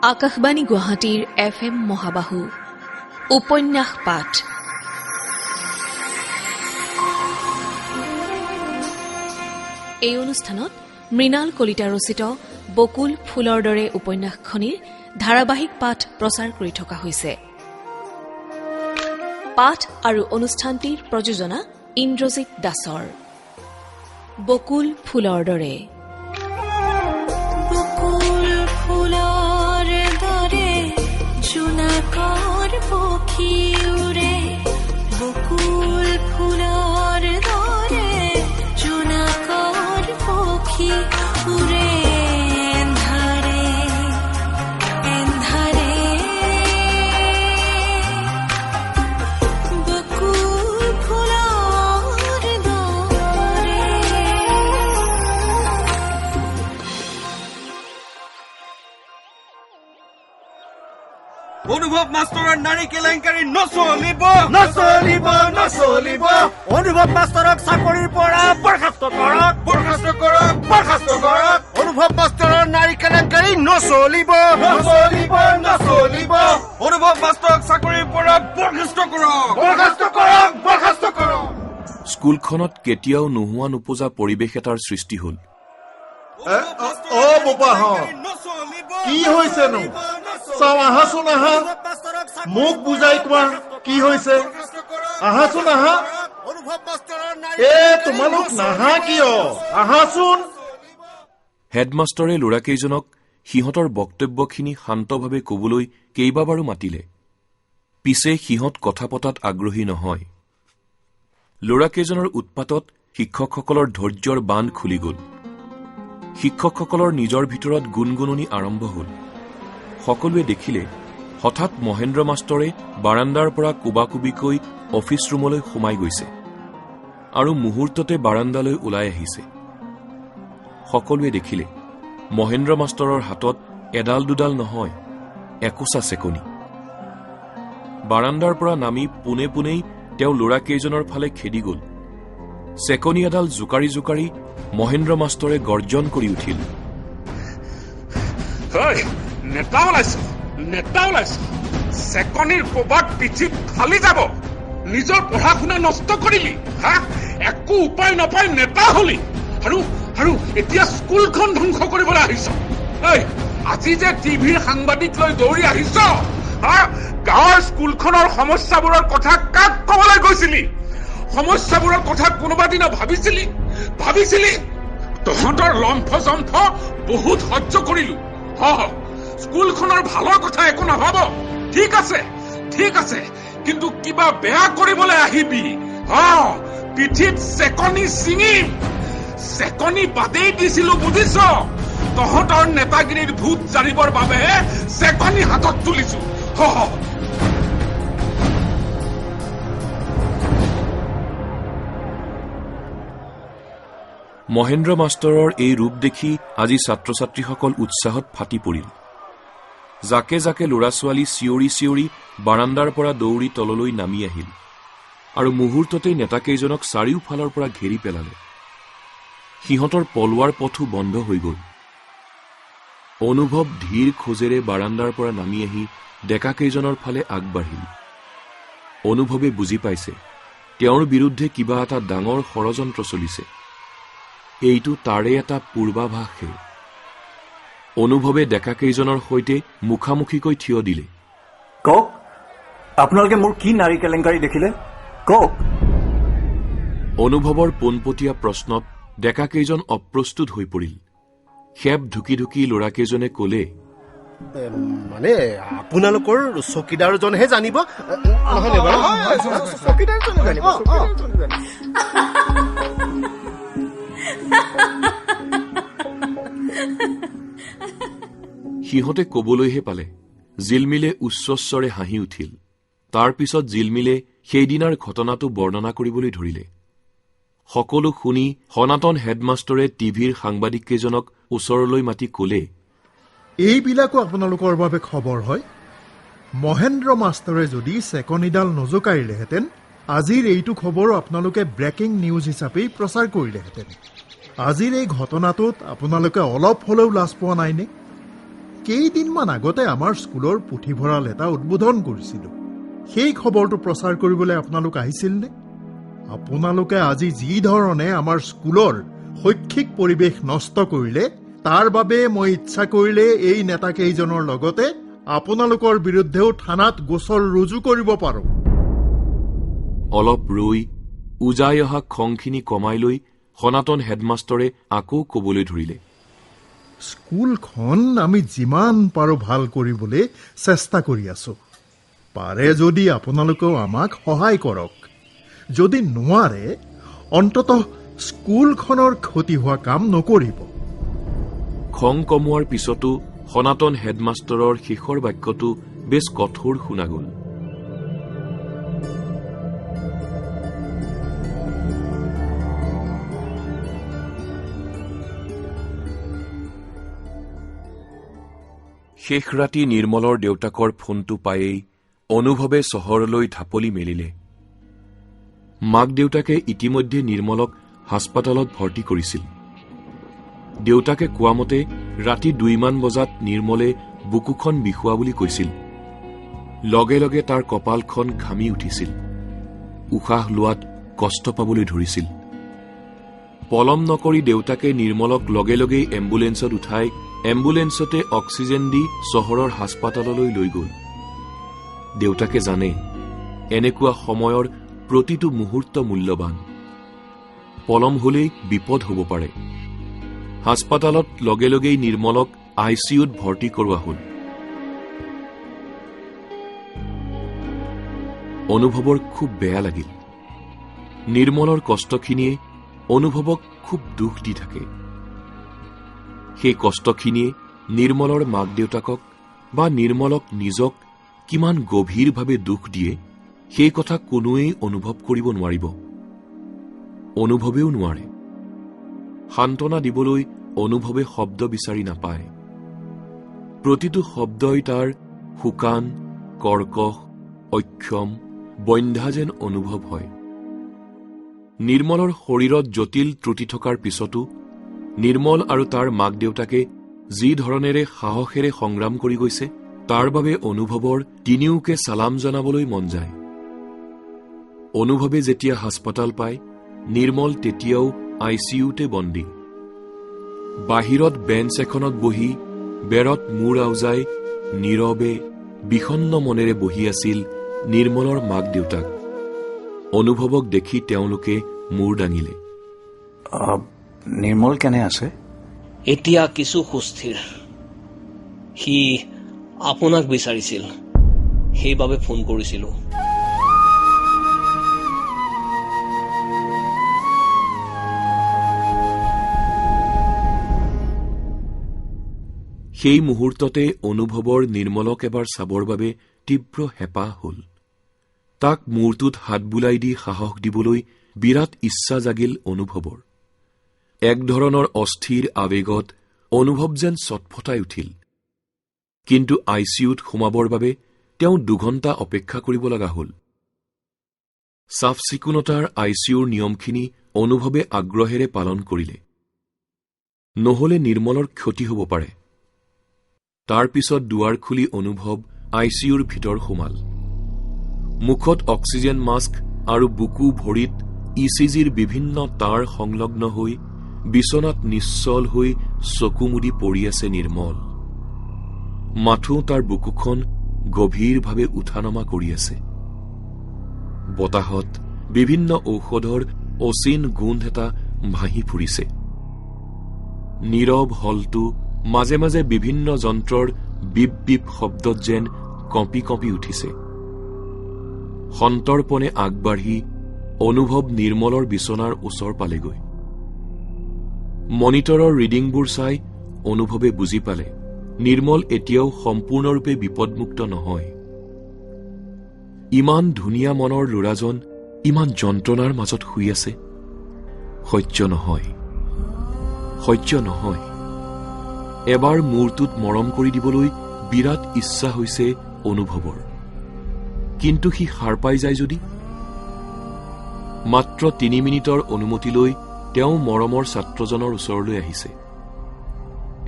আকাশবাণী গুৱাহাটীৰ FM মহাবাহু উপন্যাস পাঠ এই অনুষ্ঠানত মৃণাল কলিতা ৰচিত বকুল ফুলৰ দৰে উপন্যাসখনিৰ ধাৰাবাহিক পাঠ প্ৰচাৰ কৰি থকা হৈছে। পাঠ আৰু অনুষ্ঠানটিৰ প্ৰযোজনা ইন্দ্ৰজিৎ দাসৰ। বকুল ফুলৰ দৰে জোনাকৰ পক্ষী উৰে, বকুল ফুলৰ দৰে জোনাকৰ পক্ষী উৰে, এন্ধাৰে এন্ধাৰে বকুল ফুলৰ দৰে। অনুভৱ মাষ্টৰৰ নাৰী কেলেংকাৰী নচলিব নচলিব নচলিব। অনুভৱ মাষ্টৰক চাকৰিৰ পৰা বৰখাস্ত কৰক, বৰখাস্ত কৰক, বৰখাস্ত কৰক। অনুভৱ মাষ্টৰৰ নাৰী কেলেংকাৰী নচলিব নচলিব নচলিব। অনুভৱ মাষ্টৰক চাকৰিৰ পৰা বৰখাস্ত কৰক, বৰখাস্ত কৰক, বৰখাস্ত কৰক। স্কুলখনত কেতিয়াও নোহোৱা নোপোজা পৰিৱেশ এটাৰ সৃষ্টি হ'ল। কি হৈছেনো? চাওঁ, আহাচোন আহা, মোক বুজাই কোৱা কি হৈছে। আহাচোন আহা। তোমালোক নাহা কিয়? আহাচোন। হেডমাষ্টৰে ল'ৰাকেইজনক সিহঁতৰ বক্তব্যখিনি শান্তভাৱে কবলৈ কেইবাবাৰো মাতিলে। পিছে সিহঁত কথা পতাত আগ্ৰহী নহয়। ল'ৰাকেইজনৰ উৎপাতত শিক্ষকসকলৰ ধৈৰ্যৰ বান্ধ খুলি গ'ল। শিক্ষকসকলৰ নিজৰ ভিতৰত গুণগুণনি আৰম্ভ হ'ল। সকলোৱে দেখিলে হঠাৎ মহেন্দ্ৰ মাষ্টৰে বাৰাণ্ডাৰ পৰা কোবাকুবিকৈ অফিচ ৰুমলৈ সোমাই গৈছে আৰু মুহূৰ্ততে বাৰাণ্ডালৈ ওলাই আহিছে। সকলোৱে দেখিলে মহেন্দ্ৰ মাষ্টৰৰ হাতত এডাল দুডাল নহয়, একোচা চেকনি। বাৰাণ্ডাৰ পৰা নামি পোনে পোনেই তেওঁ ল'ৰাকেইজনৰ ফালে খেদি গ'ল। চেকনি এডাল জোকাৰি জোকাৰি মহেন্দ্ৰ মাষ্টৰে গৰ্জন কৰি উঠিল। নেতা ওলাইছ, নেতা ওলাইছ, চেকনিৰ প্ৰবাদ পিঠিত ফালি যাব। নিজৰ পঢ়া শুনা নষ্ট কৰিলি, হা? একো উপায় নাপায় নেতা হলি আৰু এতিয়া স্কুলখন ধ্বংস কৰিবলৈ আহিছ। আজি যে টিভিৰ সাংবাদিক লৈ দৌৰি আহিছ, গাঁৱৰ স্কুলখনৰ সমস্যাবোৰৰ কথা কাক কবলৈ গৈছিলি? সমস্যাবোৰৰ কথা কোনোবা দিনা ভাবিছিলি? তহঁতৰ লম্ফ জম্ফ বহুত সহ্য কৰিলো। স্কুলখনৰ ভালৰ কথা একো নাভাব, ঠিক আছে, কিন্তু কিবা বেয়া কৰিবলৈ আহিবি, পিঠিত চেকনি চিঙিম। চেকনি বাদেই দিছিলো, বুজিছ? তহঁতৰ নেতাগিৰিৰ ভূত জানিবৰ বাবেহে চেকনি হাতত তুলিছো। মহেন্দ্ৰ মাষ্টৰৰ এই ৰূপ দেখি আজি ছাত্ৰ ছাত্ৰীসকল উৎসাহত ফাটি পৰিল। জাকে জাকে ল'ৰা ছোৱালী চিঞৰি চিঞৰি বাৰাণ্ডাৰ পৰা দৌৰি তললৈ নামি আহিল আৰু মুহূৰ্ততেই নেতাকেইজনক চাৰিওফালৰ পৰা ঘেৰি পেলালে। সিহঁতৰ পলোৱাৰ পথো বন্ধ হৈ গ'ল। অনুভৱ ধীৰ খোজেৰে বাৰাণ্ডাৰ পৰা নামি আহি ডেকাকেইজনৰ ফালে আগবাঢ়িল। অনুভৱে বুজি পাইছে তেওঁৰ বিৰুদ্ধে কিবা এটা ডাঙৰ ষড়যন্ত্ৰ চলিছে। এইটো তাৰে এটা পূৰ্বাভাসহে। অনুভৱে ডেকাকেইজনৰ সৈতে মুখামুখিকৈ থিয় দিলে। কওক, আপোনালোকে মোৰ কি নাৰী কেলেংকাৰী দেখিলে? কওক। অনুভৱৰ পোনপটীয়া প্ৰশ্নত ডেকাকেইজন অপ্ৰস্তুত হৈ পৰিল। খেপ ঢুকি ঢুকি ল'ৰাকেইজনে ক'লে, মানে আপোনালোকৰ চকীদাৰজনহে জানিব। সিহঁতে কবলৈহে পালে। জিলমিলে উচ্চস্বৰে হাঁহি উঠিল। তাৰ পিছত জিলমিলে সেইদিনাৰ ঘটনাটো বৰ্ণনা কৰিবলৈ ধৰিলে। সকলো শুনি সনাতন হেডমাষ্টৰে টিভিৰ সাংবাদিককেইজনক ওচৰলৈ মাতি ক'লে, এইবিলাকো আপোনালোকৰ বাবে খবৰ হয়। মহেন্দ্ৰ মাষ্টৰে যদি চেকনিডাল নজোকাৰিলেহেঁতেন, আজিৰ এইটো খবৰ আপোনালোকে ব্ৰেকিং নিউজ হিচাপেই প্ৰচাৰ কৰিলেহেঁতেন। আজিৰ এই ঘটনাটোত আপোনালোকে অলপ হলেও লাজ পোৱা নাইনে? কেইদিনমান আগতে আমাৰ স্কুলৰ পুথিভঁৰাল এটা উদ্বোধন কৰিছিলোঁ। সেই খবৰটো প্ৰচাৰ কৰিবলৈ আপোনালোক আহিছিলনে? আপোনালোকে আজি যি ধৰণে আমাৰ স্কুলৰ শৈক্ষিক পৰিৱেশ নষ্ট কৰিলে, তাৰ বাবে মই ইচ্ছা কৰিলে এই নেতাকেইজনৰ লগতে আপোনালোকৰ বিৰুদ্ধেও থানাত গোচৰ ৰুজু কৰিব পাৰোঁ। অলপ ৰৈ উজাই অহা খংখিনি কমাই লৈ সনাতন হেডমাষ্টৰে আকৌ কবলৈ ধৰিলে, স্কুলখন আমি যিমান পাৰোঁ ভাল কৰিবলৈ চেষ্টা কৰি আছোঁ। পাৰে যদি আপোনালোকেও আমাক সহায় কৰক। যদি নোৱাৰে, অন্ততঃ স্কুলখনৰ ক্ষতি হোৱা কাম নকৰিব। খং কমোৱাৰ পিছতো সনাতন হেডমাষ্টৰৰ শেষৰ বাক্যটো বেছ কঠোৰ শুনা গ'ল। শেষ ৰাতি নিৰ্মলৰ দেউতাকৰ ফোনটো পায়েই অনুভৱে চহৰলৈ ঢাপলি মেলিলে। মাক দেউতাকে ইতিমধ্যে নিৰ্মলক হাস্পতালত ভৰ্তি কৰিছিল। দেউতাকে কোৱা মতে ৰাতি 2মান বজাত নিৰ্মলে বুকুখন বিষোৱা বুলি কৈছিল। লগে লগে তাৰ কপালখন ঘামি উঠিছিল। উশাহ লোৱাত কষ্ট পাবলৈ ধৰিছিল। পলম নকৰি দেউতাকে নিৰ্মলক লগে লগেই এম্বুলেন্সত উঠাই এম্বুলেন্সতে অক্সিজেন দি চহৰৰ হাস্পতাললৈ লৈ গ'ল। দেউতাকে জানে এনেকুৱা সময়ৰ প্ৰতিটো মুহূৰ্ত মূল্যৱান। পলম হলেই বিপদ হ'ব পাৰে। হাস্পতালত লগে লগেই নিৰ্মলক ICUত ভৰ্তি কৰোৱা হ'ল। অনুভৱৰ খুব বেয়া লাগিল। নিৰ্মলৰ কষ্টখিনিয়ে অনুভৱক খুব দুখ দি থাকে। সেই কষ্টখিনিয়ে নিৰ্মলৰ মাক দেউতাকক বা নিৰ্মলক নিজক কিমান গভীৰভাৱে দুখ দিয়ে, সেই কথা কোনোৱেই অনুভৱ কৰিব নোৱাৰিব। অনুভৱেও নোৱাৰে। সান্তনা দিবলৈ অনুভৱে শব্দ বিচাৰি নাপায়। প্ৰতিটো শব্দই তাৰ শুকান, কৰ্কশ, অক্ষম, বন্ধ্যা যেন অনুভৱ হয়। নিৰ্মলৰ শৰীৰত জটিল ত্ৰুটি থকাৰ পিছতো নিৰ্মল আৰু তাৰ মাক দেউতাকে যি ধৰণেৰে সাহসেৰে সংগ্ৰাম কৰি গৈছে, তাৰ বাবে অনুভৱৰ তিনিওকে চালাম জনাবলৈ মন যায়। অনুভৱে যেতিয়া হাস্পতাল পায়, নিৰ্মল তেতিয়াও ICUতে বন্দী। বাহিৰত বেঞ্চ এখনত বহি বেৰত মূৰ আউজাই নীৰৱে বিষণ্ণ মনেৰে বহি আছিল নিৰ্মলৰ মাক দেউতাক। অনুভৱক দেখি তেওঁলোকে মূৰ দাঙিলে। নিৰ্মল কেনে আছে? এতিয়া কিছু সুস্থিৰ। সি আপোনাক বিচাৰিছিল, সেইবাবে ফোন কৰিছিলো। সেই মুহূৰ্ততে অনুভৱৰ নিৰ্মলক এবাৰ চাবৰ বাবে তীব্ৰ হেঁপাহ হ'ল। তাক মূৰটোত হাত বুলাই দি সাহস দিবলৈ বিৰাট ইচ্ছা জাগিল অনুভৱৰ। এক ধৰণৰ অস্থিৰ আৱেগত অনুভৱ যেন চটফটাই উঠিল। কিন্তু ICUত সোমাবৰ বাবে তেওঁ 2 ঘণ্টা অপেক্ষা কৰিব লগা হ'ল। চাফ চিকুণতাৰ ICUৰ নিয়মখিনি অনুভৱে আগ্ৰহেৰে পালন কৰিলে। নহলে নিৰ্মলৰ ক্ষতি হ'ব পাৰে। তাৰ পিছত দুৱাৰ খুলি অনুভৱ ICUৰ ভিতৰ সোমাল। মুখত অক্সিজেন মাস্ক আৰু বুকু ভৰিত ECGৰ বিভিন্ন তাঁৰ সংলগ্ন হৈ বিচনাত নিশ্চল হৈ চকু মুদি পৰি আছে নিৰ্মল। মাথো তাৰ বুকুখন গভীৰভাৱে উঠা নমা কৰি আছে। বতাহত বিভিন্ন ঔষধৰ অচিন গোন্ধ এটা ভাহি ফুৰিছে। নীৰৱ হলটো মাজে মাজে বিভিন্ন যন্ত্ৰৰ বিপ বিপ শব্দত যেন কঁপি কঁপি উঠিছে। সন্তৰ্পণে আগবাঢ়ি অনুভৱ নিৰ্মলৰ বিচনাৰ ওচৰ পালেগৈ। মনিটৰৰ ৰিডিংবোৰ চাই অনুভৱে বুজি পালে নিৰ্মল এতিয়াও সম্পূৰ্ণৰূপে বিপদমুক্ত নহয়। ইমান ধুনীয়া মনৰ ল'ৰাজন ইমান যন্ত্ৰণাৰ মাজত শুই আছে। সহ্য নহয়, সহ্য নহয়। এবাৰ মূৰটোত মৰম কৰি দিবলৈ বিৰাট ইচ্ছা হৈছে অনুভৱৰ। কিন্তু সি সাৰ পাই যায় যদি? মাত্ৰ 3 মিনিটৰ অনুমতি লৈ তেওঁ মৰমৰ ছাত্ৰজনৰ ওচৰলৈ আহিছে।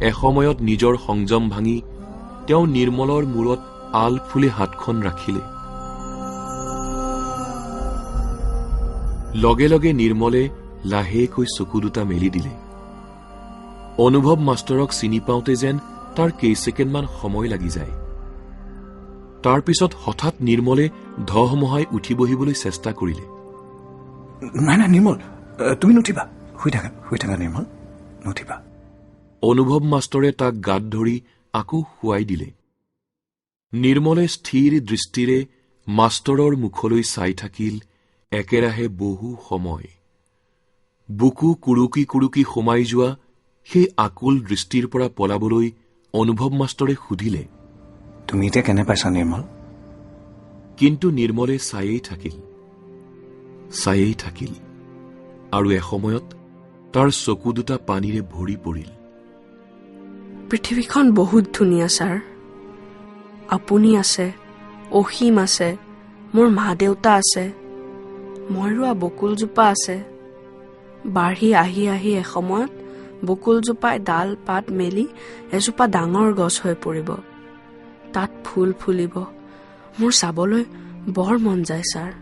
এসময়ত নিজৰ সংযম ভাঙি তেওঁ নিৰ্মলৰ মূৰত আল ফুলে হাতখন ৰাখিলে। লগে লগে নিৰ্মলে লাহেকৈ চকু দুটা মেলি দিলে। অনুভৱ মাষ্টৰক চিনি পাওঁতে যেন তাৰ কেইছেকেণ্ডমান সময় লাগি যায়। তাৰ পিছত হঠাৎ নিৰ্মলে ধমহাই উঠি বহিবলৈ চেষ্টা কৰিলে। নাই নাই নিৰ্মল, তুমি নুঠিবা, শুই থাকা নিৰ্মল, নুঠিবা। অনুভৱ মাষ্টৰে তাক গাত ধৰি আকৌ শুৱাই দিলে। নিৰ্মলে স্থিৰ দৃষ্টিৰে মাষ্টৰৰ মুখলৈ চাই থাকিল একেৰাহে বহু সময়। বুকু কুৰুকি কুৰুকি সোমাই যোৱা সেই আকুল দৃষ্টিৰ পৰা পলাবলৈ অনুভৱ মাষ্টৰে সুধিলে, তুমি এতিয়া কেনে পাইছা নিৰ্মল? কিন্তু নিৰ্মলে চায়েই থাকিল আৰু এসময়ত তাৰ চকু দুটা পানীৰে ভৰি পৰিল। পৃথিৱীখন বহুত ধুনীয়া ছাৰ। আপুনি আছে, অসীম আছে, মোৰ মা দেউতা আছে, মই ৰোৱা বকুলজোপা আছে। বাঢ়ি আহি আহি এসময়ত বকুলজোপাই ডাল পাত মেলি এজোপা ডাঙৰ গছ হৈ পৰিব, তাত ফুল ফুলিব। মোৰ চাবলৈ বৰ মন যায় ছাৰ।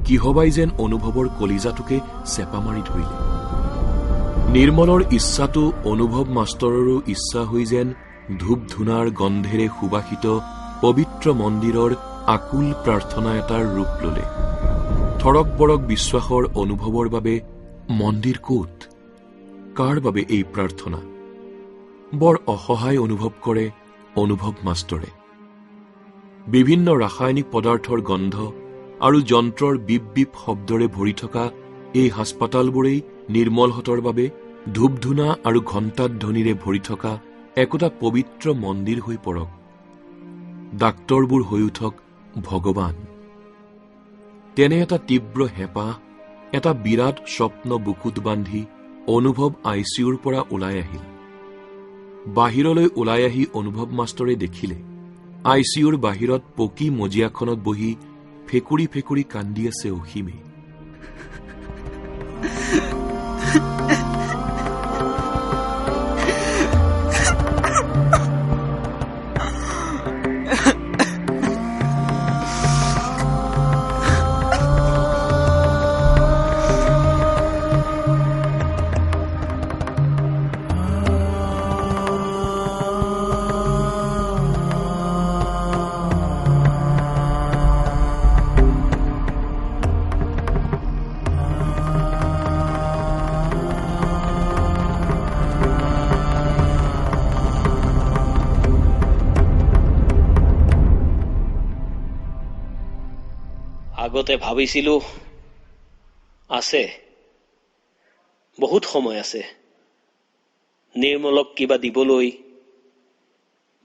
কিহবাই যেন অনুভৱৰ কলিজাটোকে চেপা মাৰি ধৰিলে। নিৰ্মলৰ ইচ্ছাটো অনুভৱ মাষ্টৰৰো ইচ্ছা হৈ যেন ধূপ ধূনাৰ গন্ধেৰে সুবাসিত পবিত্ৰ মন্দিৰৰ আকুল প্ৰাৰ্থনা এটাৰ ৰূপ ললে। থৰক বৰক বিশ্বাসৰ অনুভৱৰ বাবে মন্দিৰ ক'ত? কাৰ বাবে এই প্ৰাৰ্থনা? বৰ অসহায় অনুভৱ কৰে অনুভৱ মাষ্টৰে। বিভিন্ন ৰাসায়নিক পদাৰ্থৰ গন্ধ আৰু যন্ত্ৰৰ বিপ বিপ শব্দৰে ভৰি থকা এই হাস্পাতালবোৰেই নিৰ্মলহঁতৰ বাবে ধূপ ধূনা আৰু ঘণ্টাত ধ্বনিৰে ভৰি থকা একোটা পবিত্ৰ মন্দিৰ হৈ পৰক। ডাক্তৰবোৰ হৈ উঠক ভগৱান। তেনে এটা তীব্ৰ হেঁপাহ, এটা বিৰাট স্বপ্ন বুকুত বান্ধি অনুভৱ ICUৰ পৰা ওলাই আহিল। বাহিৰলৈ ওলাই আহি অনুভৱ মাষ্টৰে দেখিলে ICUৰ বাহিৰত পকী মজিয়াখনত বহি ফেকুৰি ফেকুৰি কান্দি আছে অসীমে। আগতে ভাবিছিলো আছে, বহুত সময় আছে নিৰ্মলক কিবা দিবলৈ,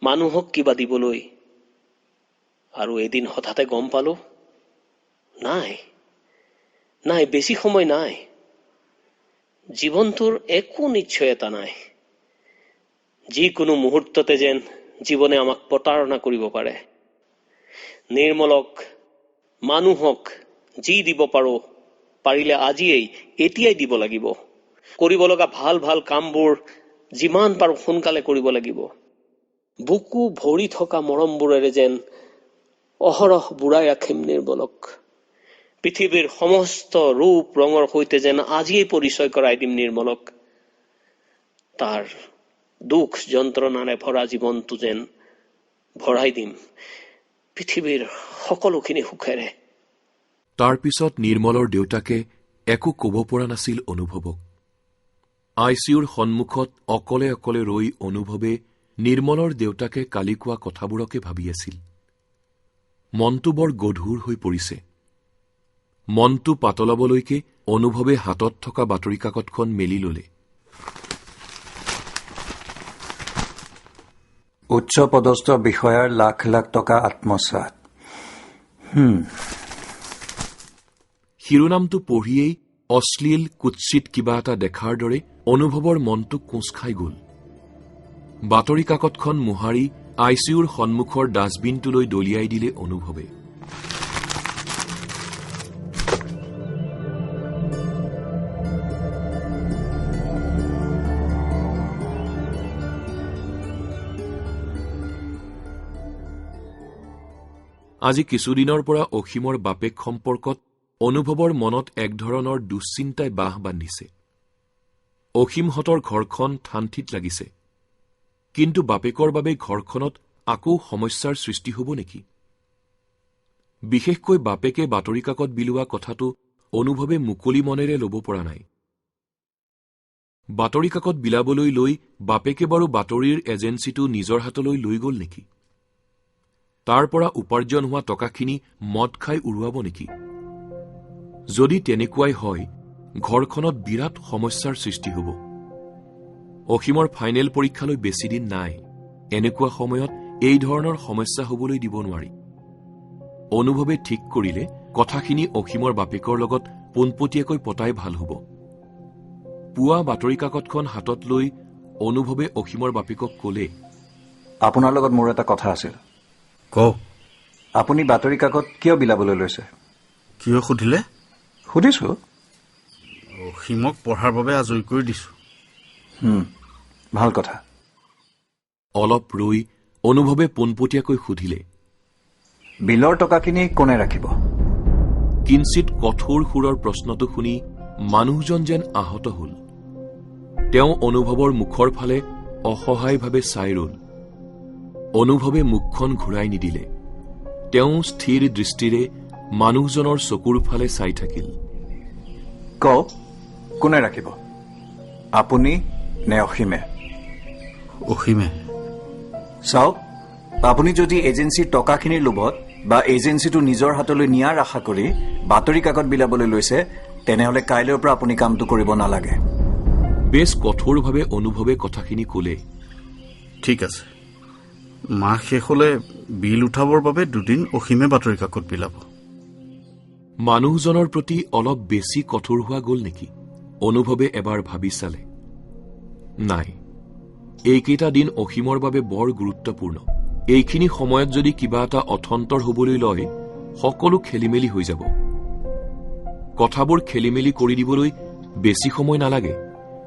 মানুহক কিবা দিবলৈ। আৰু এদিন হঠাতে গম পালো নাই, বেছি সময় নাই। জীৱনটোৰ একো নিশ্চয়তা নাই। যিকোনো মুহূৰ্ততে যেন জীৱনে আমাক প্ৰতাৰণা কৰিব পাৰে। নিৰ্মলক, মানুহক যি দিব পাৰো, পাৰিলে আজিয়েই, এতিয়াই দিব লাগিব। কৰিব লগা ভাল ভাল কামবোৰ যিমান পাৰো সোনকালে কৰিব লাগিব। বুকু ভৰি থকা মৰমবোৰেৰে যেন অহৰহ বুঢ়াই ৰাখিম নিৰ্মলক। পৃথিৱীৰ সমস্ত ৰূপ ৰঙৰ সৈতে যেন আজিয়েই পৰিচয় কৰাই দিম নিৰ্মলক। তাৰ দুখ যন্ত্ৰণাৰে ভৰা জীৱনটো যেন ভৰাই দিম পৃথিৱীৰ সকলোখিনি সুখেৰে। তাৰ পিছত নিৰ্মলৰ দেউতাকে একো কব পৰা নাছিল অনুভৱক। ICUৰ সন্মুখত অকলে অকলে ৰৈ অনুভৱে নিৰ্মলৰ দেউতাকে কালি কোৱা কথাবোৰকে ভাবি আছিল। মনটো বৰ গধুৰ হৈ পৰিছে। মনটো পাতলাবলৈকে অনুভৱে হাতত থকা বাতৰি কাকতখন মেলি ললে। উচ্চ পদস্থ বিষয়াৰ লাখ লাখ টকা আত্মসাৎ। শিৰোনামটো পঢ়িয়েই অশ্লীল কুৎসিত কিবা এটা দেখাৰ দৰে অনুভৱৰ মনটো কোঁচ খাই গল। বাতৰি কাকতখন মোহাৰি ICUৰ সন্মুখৰ ডাষ্টবিনটোলৈ দলিয়াই দিলে অনুভৱে। আজি কিছুদিনৰ পৰা অসীমৰ বাপেক সম্পৰ্কত অনুভৱৰ মনত এক ধৰণৰ দুশ্চিন্তাই বাহ বান্ধিছে। অসীমহঁতৰ ঘৰখন ঠান-ঠিত লাগিছে, কিন্তু বাপেকৰ বাবে ঘৰখনত আকৌ সমস্যাৰ সৃষ্টি হ'ব নেকি? বিশেষকৈ বাপেকে বাতৰি কাকত বিলোৱা কথাটো অনুভৱে মুকলি মনেৰে ল'ব পৰা নাই। বাতৰি কাকত বিলাবলৈ লৈ বাপেকে বাৰু বাতৰিৰ এজেন্সিটো নিজৰ হাতলৈ লৈ গ'ল নেকি? তাৰ পৰা উপাৰ্জন হোৱা টকাখিনি মদ খাই উৰুৱাব নেকি? যদি তেনেকুৱাই হয়, ঘৰখনত বিৰাট সমস্যাৰ সৃষ্টি হ'ব। অসীমৰ ফাইনেল পৰীক্ষালৈ বেছিদিন নাই। এনেকুৱা সময়ত এই ধৰণৰ সমস্যা হ'বলৈ দিব নোৱাৰি। অনুভৱে ঠিক কৰিলে কথাখিনি অসীমৰ বাপেকৰ লগত পোনপটীয়াকৈ পতাই ভাল হ'ব। পুৱা বাতৰি কাকতখন হাতত লৈ অনুভৱে অসীমৰ বাপেকক ক'লে, আপোনাৰ লগত মোৰ এটা কথা আছিল। কওক। আপুনি বাতৰি কাকত কিয় বিলাবলৈ লৈছে? কিয় সুধিলে? সুধিছো। অসীমক পঢ়াৰ বাবে আজৰি কৰি দিছো। ভাল কথা। অলপ ৰৈ অনুভৱে পোনপটীয়াকৈ সুধিলে, বিলৰ টকাখিনি কোনে ৰাখিব? কিঞ্চিত কঠোৰ সুৰৰ প্ৰশ্নটো শুনি মানুহজন যেন আহত হল। তেওঁ অনুভৱৰ মুখৰ ফালে অসহায়ভাৱে চাই ৰল। অনুভৱে মুখখন ঘূৰাই নিদিলে। তেওঁ স্থিৰ দৃষ্টিৰে মানুহজনৰ চকুৰ ফালে চাই থাকিল। কওক, কোনে ৰাখিব? আপুনি নে অসীমে? অসীমে। চাওক, আপুনি যদি এজেন্সিৰ টকাখিনিৰ লোভত বা এজেন্সিটো নিজৰ হাতলৈ নিয়াৰ আশা কৰি বাতৰি কাকত বিলাবলৈ লৈছে, তেনেহলে কাইলৈৰ পৰা আপুনি কামটো কৰিব নালাগে। বেছ কঠোৰভাৱে অনুভৱে কথাখিনি ক'লে। ঠিক আছে, মাহ শেষ হলে বিল উঠাবৰ বাবে 2 দিন অসীমে বাতৰি কাকত বিলাব। মানুহজনৰ প্ৰতি অলপ বেছি কঠোৰ হোৱা গ'ল নেকি? অনুভৱে এবাৰ ভাবি চালে। নাই, এইকেইটা দিন অসীমৰ বাবে বৰ গুৰুত্বপূৰ্ণ। এইখিনি সময়ত যদি কিবা এটা অথন্তৰ হবলৈ লয়, সকলো খেলিমেলি হৈ যাব। কথাবোৰ খেলিমেলি কৰি দিবলৈ বেছি সময় নালাগে,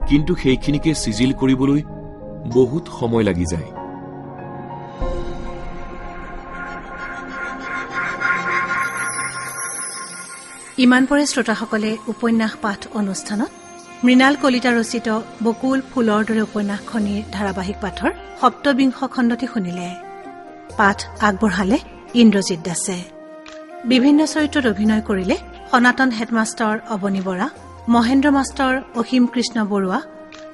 কিন্তু সেইখিনিকে চিজিল কৰিবলৈ বহুত সময় লাগি যায়। ইমান পৰে শ্ৰোতাসকলে উপন্যাস পাঠ অনুষ্ঠানত মৃণাল কলিতা ৰচিত বকুল ফুলৰ দৰে উপন্যাসখনিৰ ধাৰাবাহিক পাঠৰ ৭বিংশ খণ্ডটি শুনিলে। পাঠ আগবঢ়ালে ইন্দ্ৰজিৎ দাসে। বিভিন্ন চৰিত্ৰত অভিনয় কৰিলে সনাতন হেডমাষ্টৰ অৱনী বৰা, মহেন্দ্ৰ মাষ্টৰ অসীম কৃষ্ণ বৰুৱা,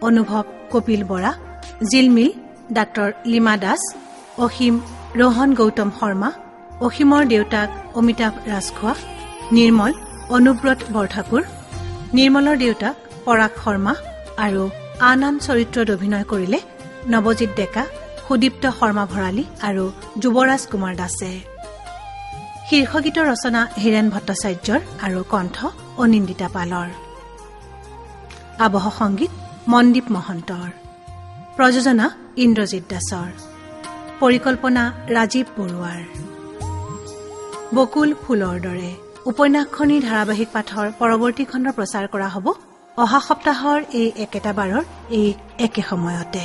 অনুভৱ কপিল বৰা, জিলমিল ডাক্তৰ লিমা দাস, অসীম ৰোহন গৌতম শৰ্মা, অসীমৰ দেউতাক অমিতাভ ৰাজখোৱা, নিৰ্মল অনুব্ৰত বৰঠাকুৰ, নিৰ্মলৰ দেউতাক পৰাগ শৰ্মা আৰু আন আন চৰিত্ৰত অভিনয় কৰিলে নৱজিৎ ডেকা, সুদীপ্ত শৰ্মা ভৰালী আৰু যুৱৰাজ কুমাৰ দাসে। শীৰ্ষগীতৰ ৰচনা হীৰেণ ভট্টাচাৰ্যৰ আৰু কণ্ঠ অনিন্দিতা পালৰ। আবহ সংগীত মনদীপ মহন্তৰ। প্ৰযোজনা ইন্দ্ৰজিৎ দাসৰ। পৰিকল্পনা ৰাজীৱ বৰুৱাৰ। বকুল ফুলৰ দৰে উপন্যাসখনিৰ ধাৰাবাহিক পাঠৰ পৰৱৰ্তী খণ্ড প্ৰচাৰ কৰা হ'ব অহা সপ্তাহৰ এই একেটা বাৰৰ এই একে সময়তে।